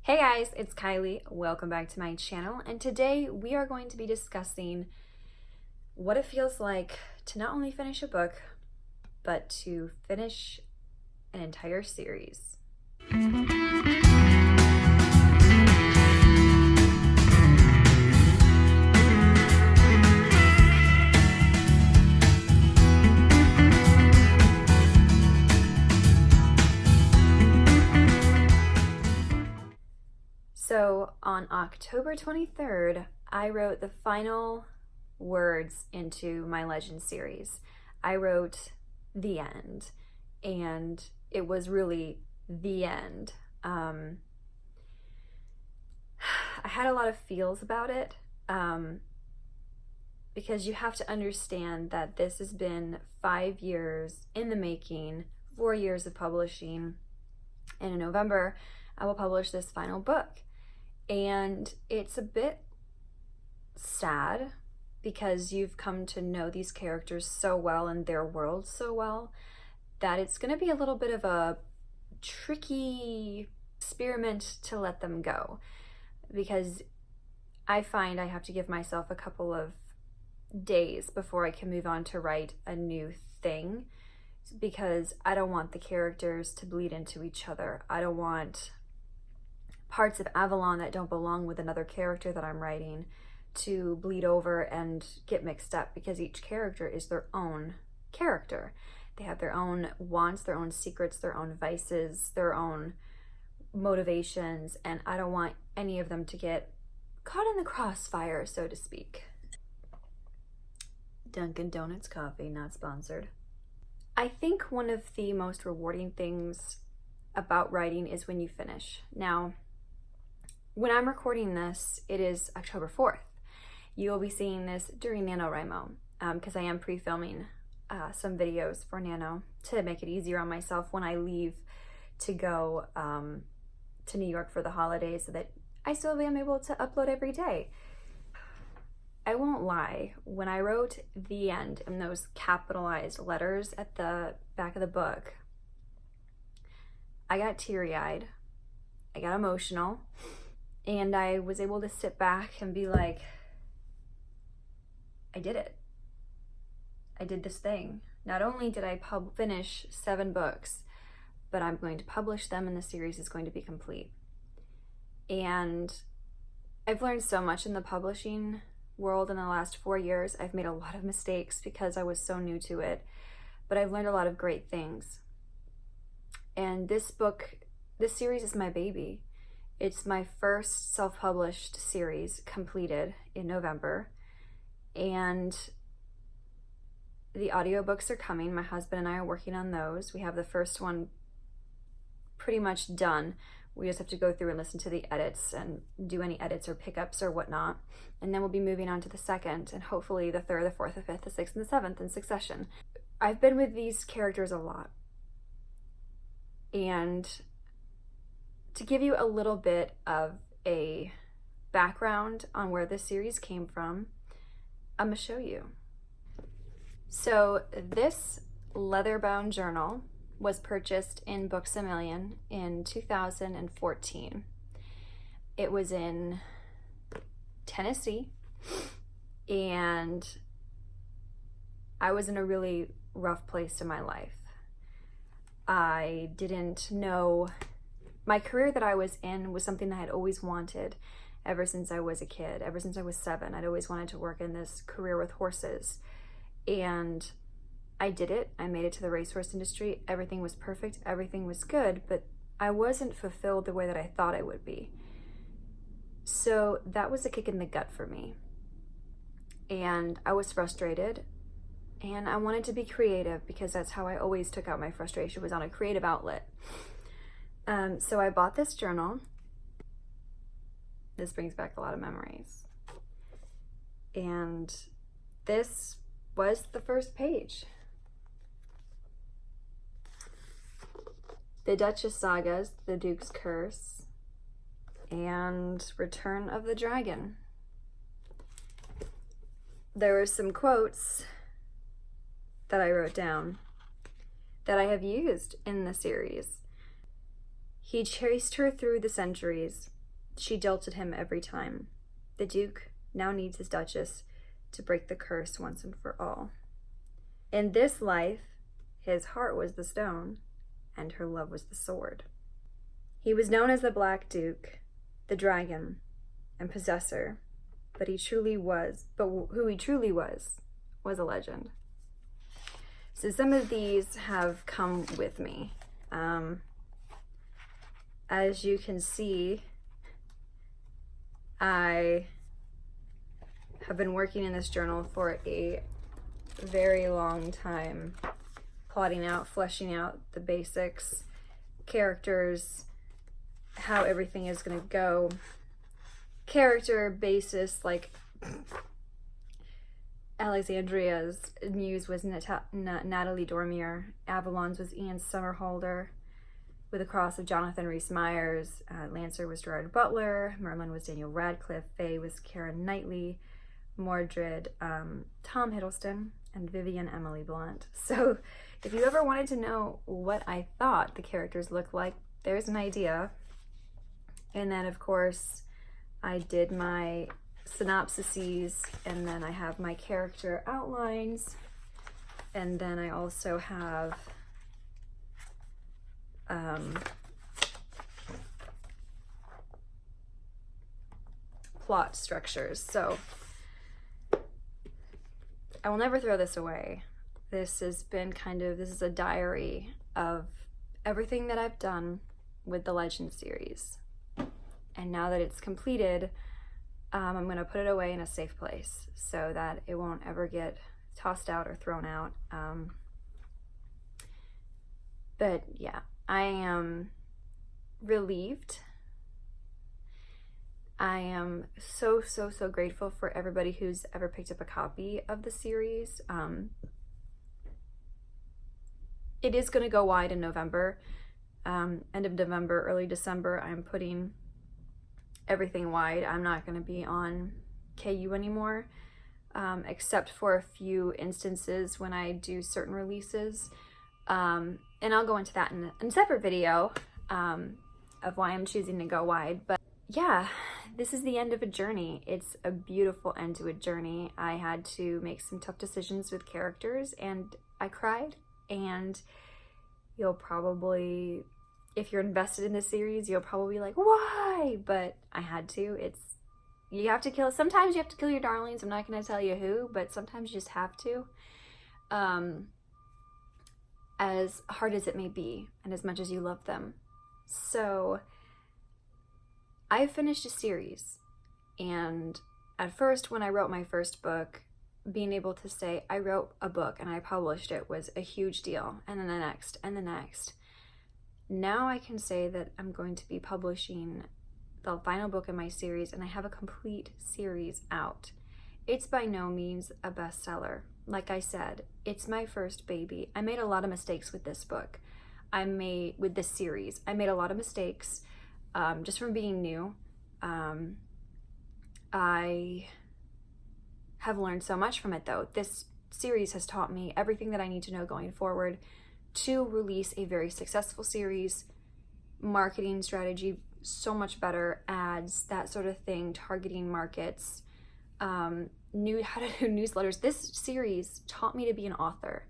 Hey guys, it's Kylie. Welcome back to my channel, and today we are going to be discussing what it feels like to not only finish a book, but to finish an entire series. So on October 23rd, I wrote the final words into my Legend series. I wrote the end, and it was really the end. I had a lot of feels about it because you have to understand that this has been 5 years in the making, 4 years of publishing, and in November I will publish this final book. And it's a bit sad because you've come to know these characters so well and their world so well that it's going to be a little bit of a tricky experiment to let them go, because I find I have to give myself a couple of days before I can move on to write a new thing, because I don't want the characters to bleed into each other. I don't want parts of Avalon that don't belong with another character that I'm writing to bleed over and get mixed up, because each character is their own character. They have their own wants, their own secrets, their own vices, their own motivations, and I don't want any of them to get caught in the crossfire, so to speak. Dunkin' Donuts coffee, not sponsored. I think one of the most rewarding things about writing is when you finish. Now, when I'm recording this, it is October 4th. You will be seeing this during NanoWrimo, because I am pre-filming some videos for Nano to make it easier on myself when I leave to go to New York for the holidays, so that I still am able to upload every day. I won't lie, when I wrote the end in those capitalized letters at the back of the book, I got teary-eyed, I got emotional, and I was able to sit back and be like, I did it. I did this thing. Not only did I finish 7 books, but I'm going to publish them and the series is going to be complete. And I've learned so much in the publishing world in the last 4 years. I've made a lot of mistakes because I was so new to it, but I've learned a lot of great things. And this series is my baby. It's my first self-published series completed in November, and the audiobooks are coming. My husband and I are working on those. We have the first one pretty much done. We just have to go through and listen to the edits and do any edits or pickups or whatnot. And then we'll be moving on to the second, and hopefully the third, the fourth, the fifth, the sixth, and the seventh in succession. I've been with these characters a lot. And to give you a little bit of a background on where this series came from, I'm gonna show you. So this leather-bound journal was purchased in Books A Million in 2014. It was in Tennessee, and I was in a really rough place in my life. I didn't know. My career that I was in was something that I had always wanted ever since I was a kid. Ever since I was 7, I'd always wanted to work in this career with horses. And I did it. I made it to the racehorse industry. Everything was perfect. Everything was good, but I wasn't fulfilled the way that I thought I would be. So that was a kick in the gut for me. And I was frustrated, and I wanted to be creative, because that's how I always took out my frustration, was on a creative outlet. So I bought this journal. This brings back a lot of memories. And this was the first page. The Duchess Sagas, The Duke's Curse, and Return of the Dragon. There were some quotes that I wrote down that I have used in the series. He chased her through the centuries. She jilted him every time. The Duke now needs his Duchess to break the curse once and for all. In this life, his heart was the stone, and her love was the sword. He was known as the Black Duke, the dragon, and possessor, but who he truly was a legend. So some of these have come with me. As you can see, I have been working in this journal for a very long time, plotting out, fleshing out the basics, characters, how everything is going to go, character basis, like Alexandria's muse was Natalie Dormer, Avalon's was Ian Somerhalder, with a cross of Jonathan Rhys-Meyers, Lancer was Gerard Butler, Merlin was Daniel Radcliffe, Faye was Keira Knightley, Mordred, Tom Hiddleston, and Vivian Emily Blunt. So if you ever wanted to know what I thought the characters looked like, there's an idea. And then of course I did my synopsises, and then I have my character outlines, and then I also have plot structures. So I will never throw this away. This has been this is a diary of everything that I've done with the Legend series. And now that it's completed, I'm gonna put it away in a safe place so that it won't ever get tossed out or thrown out. But yeah, I am relieved. I am so grateful for everybody who's ever picked up a copy of the series. It is gonna go wide in November. End of November, early December, I'm putting everything wide. I'm not going to be on KU anymore, except for a few instances when I do certain releases. And I'll go into that in a separate video of why I'm choosing to go wide. But yeah, this is the end of a journey. It's a beautiful end to a journey. I had to make some tough decisions with characters, and I cried. And you'll probably, if you're invested in the series, you'll probably be like, why? But I had to. Sometimes you have to kill your darlings. I'm not going to tell you who, but sometimes you just have to. As hard as it may be, and as much as you love them. So I finished a series, and at first when I wrote my first book, being able to say I wrote a book and I published it was a huge deal, and then the next and the next. Now I can say that I'm going to be publishing the final book in my series, and I have a complete series out. It's by no means a bestseller. Like I said, it's my first baby. I made a lot of mistakes with this book. With this series, I made a lot of mistakes just from being new. I have learned so much from it though. This series has taught me everything that I need to know going forward to release a very successful series, marketing strategy, so much better, ads, that sort of thing, targeting markets, how to do newsletters. This series taught me to be an author,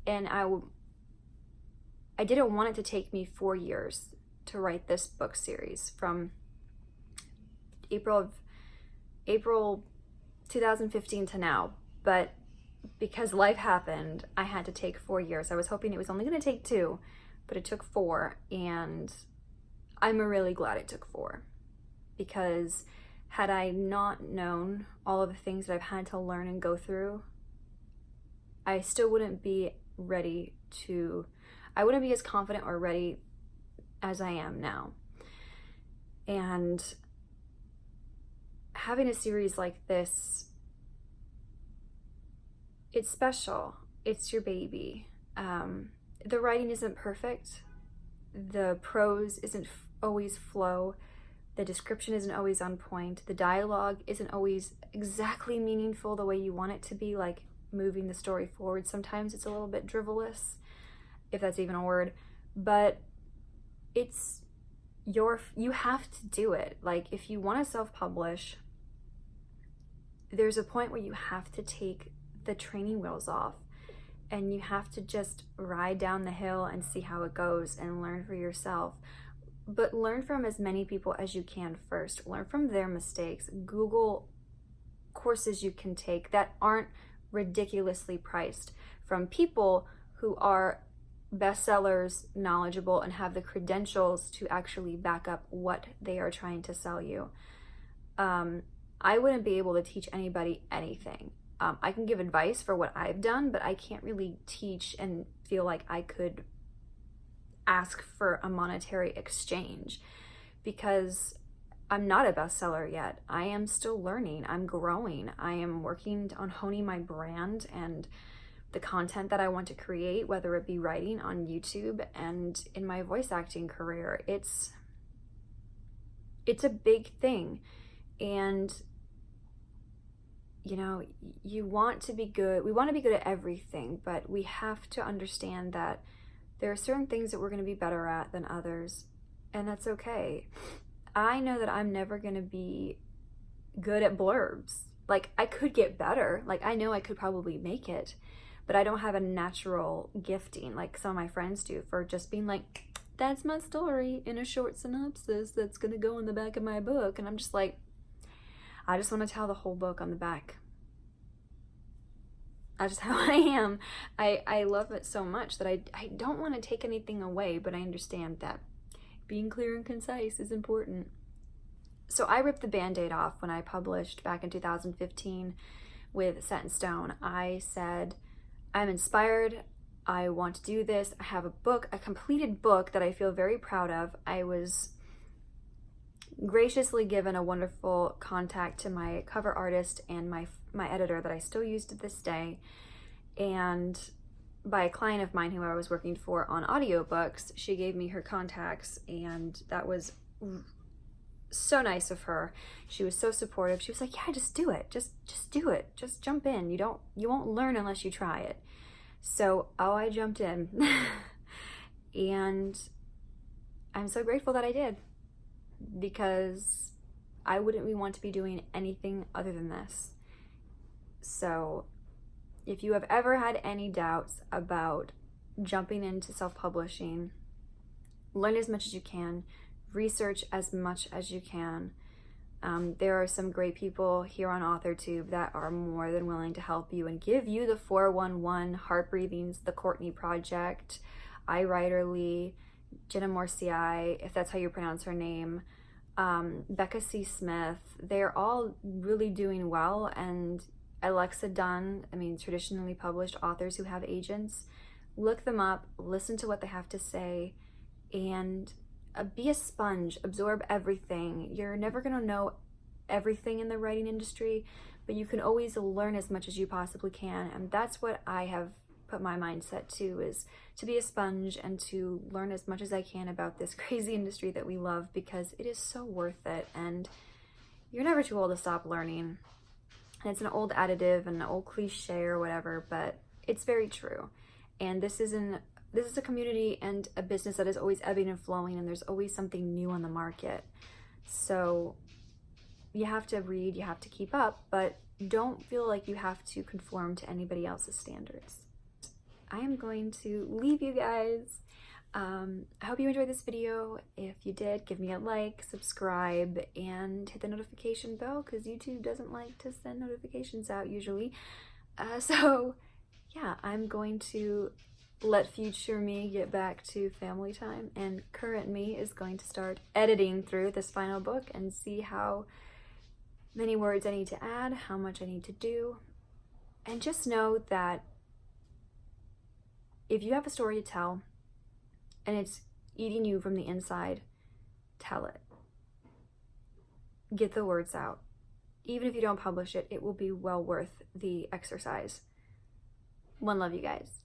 and I didn't want it to take me 4 years to write this book series from April 2015 to now, but because life happened, I had to take 4 years. I was hoping it was only going to take 2, but it took 4, and I'm really glad it took 4, because had I not known all of the things that I've had to learn and go through, I still wouldn't be I wouldn't be as confident or ready as I am now. And having a series like this, it's special. It's your baby. The writing isn't perfect. The prose isn't always flow. The description isn't always on point. The dialogue isn't always exactly meaningful the way you want it to be, like moving the story forward. Sometimes it's a little bit drivelous, if that's even a word, but it's you have to do it. Like, if you want to self-publish, there's a point where you have to take the training wheels off and you have to just ride down the hill and see how it goes and learn for yourself. But learn from as many people as you can first. Learn from their mistakes. Google courses you can take that aren't ridiculously priced from people who are bestsellers, knowledgeable, and have the credentials to actually back up what they are trying to sell you. I wouldn't be able to teach anybody anything. I can give advice for what I've done, but I can't really teach and feel like I could ask for a monetary exchange because I'm not a bestseller yet. I am still learning. I'm growing. I am working on honing my brand and the content that I want to create, whether it be writing on YouTube and in my voice acting career. It's a big thing. And you know, you want to be good. We want to be good at everything, but we have to understand that there are certain things that we're going to be better at than others, and that's okay. I know that I'm never going to be good at blurbs. Like, I could get better. Like, I know I could probably make it, but I don't have a natural gifting like some of my friends do for just being like, that's my story in a short synopsis that's going to go in the back of my book. And I'm just like, I just want to tell the whole book on the back. That's just how I am. I love it so much that I don't want to take anything away, but I understand that being clear and concise is important. So I ripped the Band-Aid off when I published back in 2015 with Set in Stone. I said, I'm inspired. I want to do this. I have a book, a completed book that I feel very proud of. I was graciously given a wonderful contact to my cover artist and my editor that I still use to this day, and by a client of mine who I was working for on audiobooks. She gave me her contacts, and that was so nice of her. She was so supportive. She was like, yeah, just do it. Just do it. Just jump in. You won't learn unless you try it. So, I jumped in. And I'm so grateful that I did, because I wouldn't want to be doing anything other than this. So if you have ever had any doubts about jumping into self-publishing, learn as much as you can, research as much as you can. There are some great people here on AuthorTube that are more than willing to help you and give you the 411, Heart Breathings, The Courtney Project, iWriterly, Jenna Morcii, if that's how you pronounce her name, Becca C. Smith. They're all really doing well. And Alexa Dunn, traditionally published authors who have agents. Look them up, listen to what they have to say, and be a sponge, absorb everything. You're never going to know everything in the writing industry, but you can always learn as much as you possibly can. And that's what I have put my mindset to, is to be a sponge and to learn as much as I can about this crazy industry that we love, because it is so worth it. And you're never too old to stop learning. And it's an old additive and an old cliche or whatever, but it's very true. And this is a community and a business that is always ebbing and flowing, and there's always something new on the market. So you have to read, you have to keep up, but don't feel like you have to conform to anybody else's standards. I am going to leave you guys. I hope you enjoyed this video. If you did, give me a like, subscribe, and hit the notification bell, because YouTube doesn't like to send notifications out usually. So yeah, I'm going to let future me get back to family time, and current me is going to start editing through this final book and see how many words I need to add, how much I need to do. And just know that if you have a story to tell and it's eating you from the inside, tell it. Get the words out. Even if you don't publish it, it will be well worth the exercise. One love, you guys.